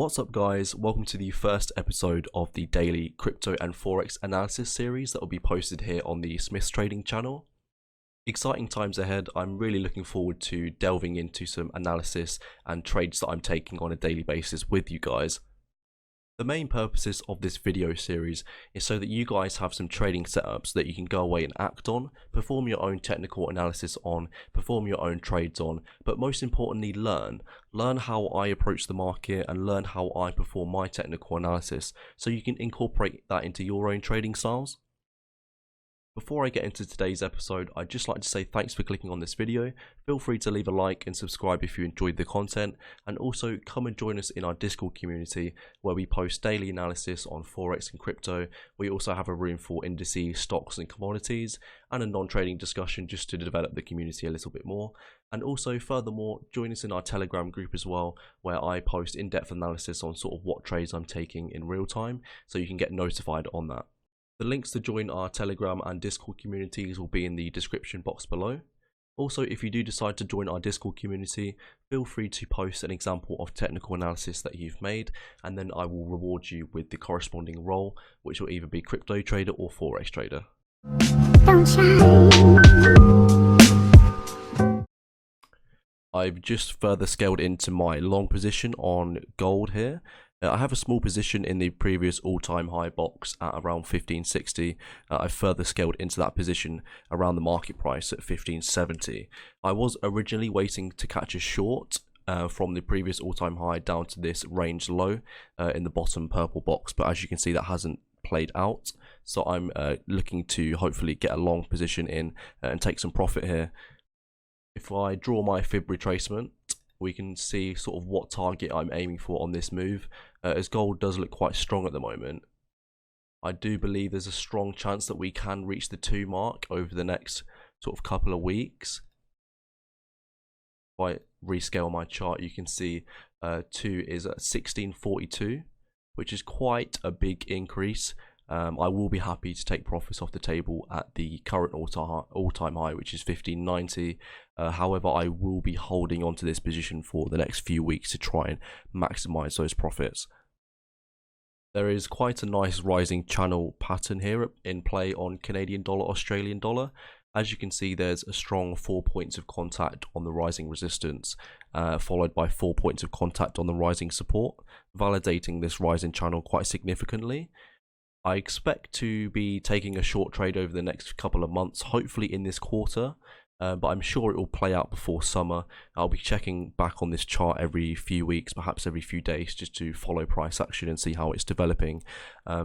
What's up guys, welcome to the first episode of the daily crypto and forex analysis series that will be posted here on the Smith's Trading channel. Exciting times ahead. I'm really looking forward to delving into some analysis and trades that I'm taking on a daily basis with you guys. The main purposes of this video series is so that you guys have some trading setups that you can go away and act on, perform your own technical analysis on, perform your own trades on, but most importantly learn how I approach the market and learn how I perform my technical analysis so you can incorporate that into your own trading styles. Before I get into today's episode, I'd just like to say thanks for clicking on this video. Feel free to leave a like and subscribe if you enjoyed the content, and also come and join us in our Discord community where we post daily analysis on forex and crypto. We also have a room for indices, stocks and commodities, and a non-trading discussion just to develop the community a little bit more. And also furthermore, join us in our Telegram group as well, where I post in-depth analysis on sort of what trades I'm taking in real time, so you can get notified on that. The links to join our Telegram and Discord communities will be in the description box below. Also, if you do decide to join our Discord community, feel free to post an example of technical analysis that you've made, and then I will reward you with the corresponding role, which will either be crypto trader or forex trader. I've just further scaled into my long position on gold here. I have a small position in the previous all-time high box at around 1560. I've further scaled into that position around the market price at 1570. I was originally waiting to catch a short from the previous all-time high down to this range low in the bottom purple box, but as you can see that hasn't played out. So I'm looking to hopefully get a long position in and take some profit here. If I draw my fib retracement, we can see sort of what target I'm aiming for on this move, as gold does look quite strong at the moment. I do believe there's a strong chance that we can reach the 2 mark over the next sort of couple of weeks. If I rescale my chart, you can see 2 is at 1642, which is quite a big increase. I will be happy to take profits off the table at the current all-time high, which is 1590. However, I will be holding on to this position for the next few weeks to try and maximize those profits. There is quite a nice rising channel pattern here in play on Canadian dollar, Australian dollar. As you can see, there's a strong 4 points of contact on the rising resistance, followed by 4 points of contact on the rising support, validating this rising channel quite significantly. I expect to be taking a short trade over the next couple of months, hopefully in this quarter, but I'm sure it will play out before summer. I'll be checking back on this chart every few weeks, perhaps every few days, just to follow price action and see how it's developing.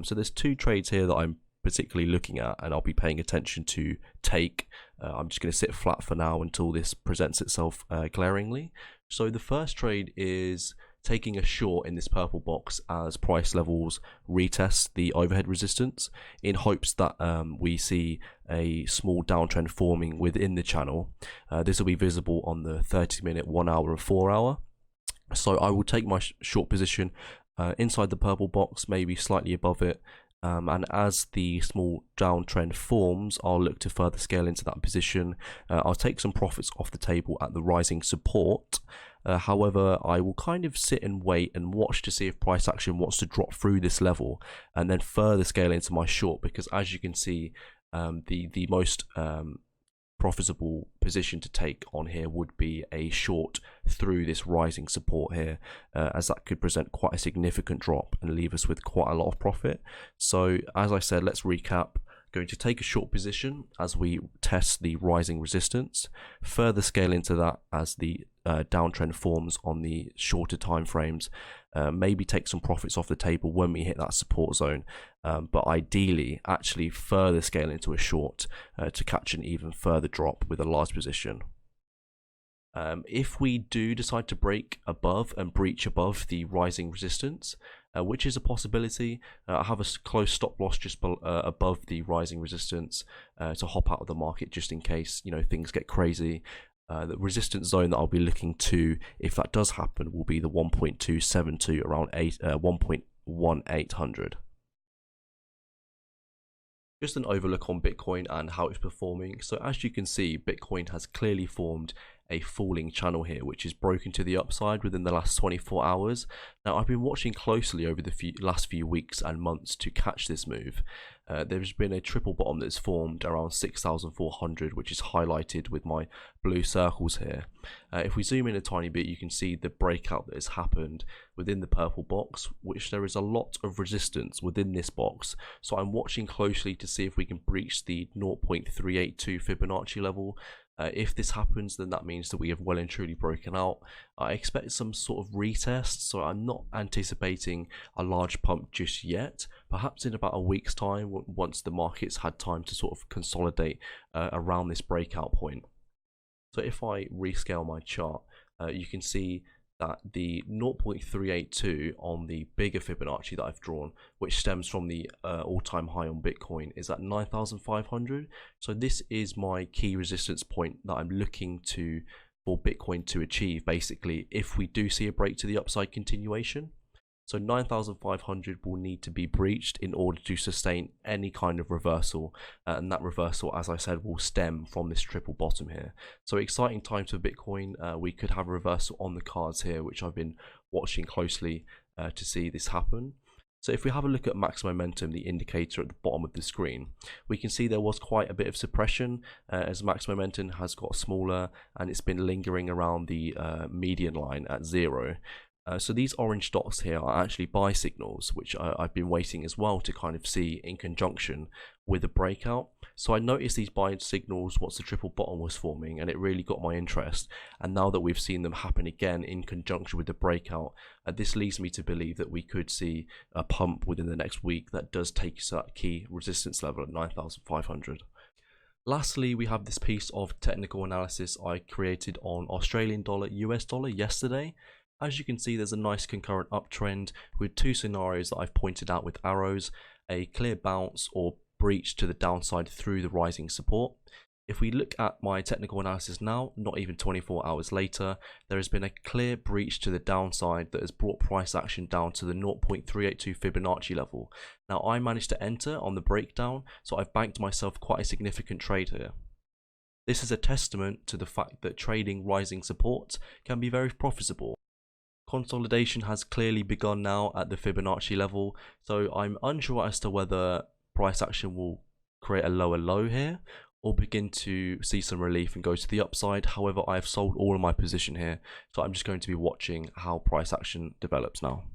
So there's 2 trades here that I'm particularly looking at and I'll be paying attention to take. I'm just going to sit flat for now until this presents itself glaringly. So the first trade is taking a short in this purple box as price levels retest the overhead resistance, in hopes that we see a small downtrend forming within the channel. This will be visible on the 30-minute, 1 hour and 4 hour. So I will take my short position inside the purple box, maybe slightly above it, and as the small downtrend forms, I'll look to further scale into that position. I'll take some profits off the table at the rising support. However, I will kind of sit and wait and watch to see if price action wants to drop through this level, and then further scale into my short, because as you can see, the most profitable position to take on here would be a short through this rising support here, as that could present quite a significant drop and leave us with quite a lot of profit. So as I said, let's recap. Going to take a short position as we test the rising resistance, further scale into that as the downtrend forms on the shorter time frames, maybe take some profits off the table when we hit that support zone, but ideally actually further scale into a short to catch an even further drop with a large position. If we do decide to break above and breach above the rising resistance, which is a possibility, I have a close stop loss just above the rising resistance to hop out of the market just in case, you know, things get crazy. The resistance zone that I'll be looking to, if that does happen, will be the 1.272 around 1.1800. Just an overlook on Bitcoin and how it's performing. So as you can see, Bitcoin has clearly formed a falling channel here, which is broken to the upside within the last 24 hours. Now, I've been watching closely over the last few weeks and months to catch this move. There's been a triple bottom that's formed around 6,400, which is highlighted with my blue circles here. If we zoom in a tiny bit, you can see the breakout that has happened within the purple box, which there is a lot of resistance within this box. So I'm watching closely to see if we can breach the 0.382 Fibonacci level. If this happens, then that means that we have well and truly broken out. I expect some sort of retest, so I'm not anticipating a large pump just yet. Perhaps in about a week's time, once the market's had time to sort of consolidate around this breakout point. So if I rescale my chart, you can see that the 0.382 on the bigger Fibonacci that I've drawn, which stems from the all-time high on Bitcoin, is at 9,500. So this is my key resistance point that I'm looking to for Bitcoin to achieve, basically, if we do see a break to the upside continuation. So 9,500 will need to be breached in order to sustain any kind of reversal, and that reversal, as I said, will stem from this triple bottom here. So exciting times for Bitcoin. We could have a reversal on the cards here, which I've been watching closely to see this happen. So if we have a look at max momentum, the indicator at the bottom of the screen, we can see there was quite a bit of suppression as max momentum has got smaller and it's been lingering around the median line at 0. So these orange dots here are actually buy signals, which I've been waiting as well to kind of see in conjunction with the breakout. So I noticed these buy signals once the triple bottom was forming, and it really got my interest. And now that we've seen them happen again in conjunction with the breakout, this leads me to believe that we could see a pump within the next week that does take us to that key resistance level at 9,500. Lastly, we have this piece of technical analysis I created on Australian dollar, US dollar yesterday. As you can see, there's a nice concurrent uptrend with two scenarios that I've pointed out with arrows, a clear bounce or breach to the downside through the rising support. If we look at my technical analysis now, not even 24 hours later, there has been a clear breach to the downside that has brought price action down to the 0.382 Fibonacci level. Now, I managed to enter on the breakdown, so I've banked myself quite a significant trade here. This is a testament to the fact that trading rising support can be very profitable. Consolidation has clearly begun now at the Fibonacci level, so I'm unsure as to whether price action will create a lower low here or begin to see some relief and go to the upside. However, I have sold all of my position here, so I'm just going to be watching how price action develops now.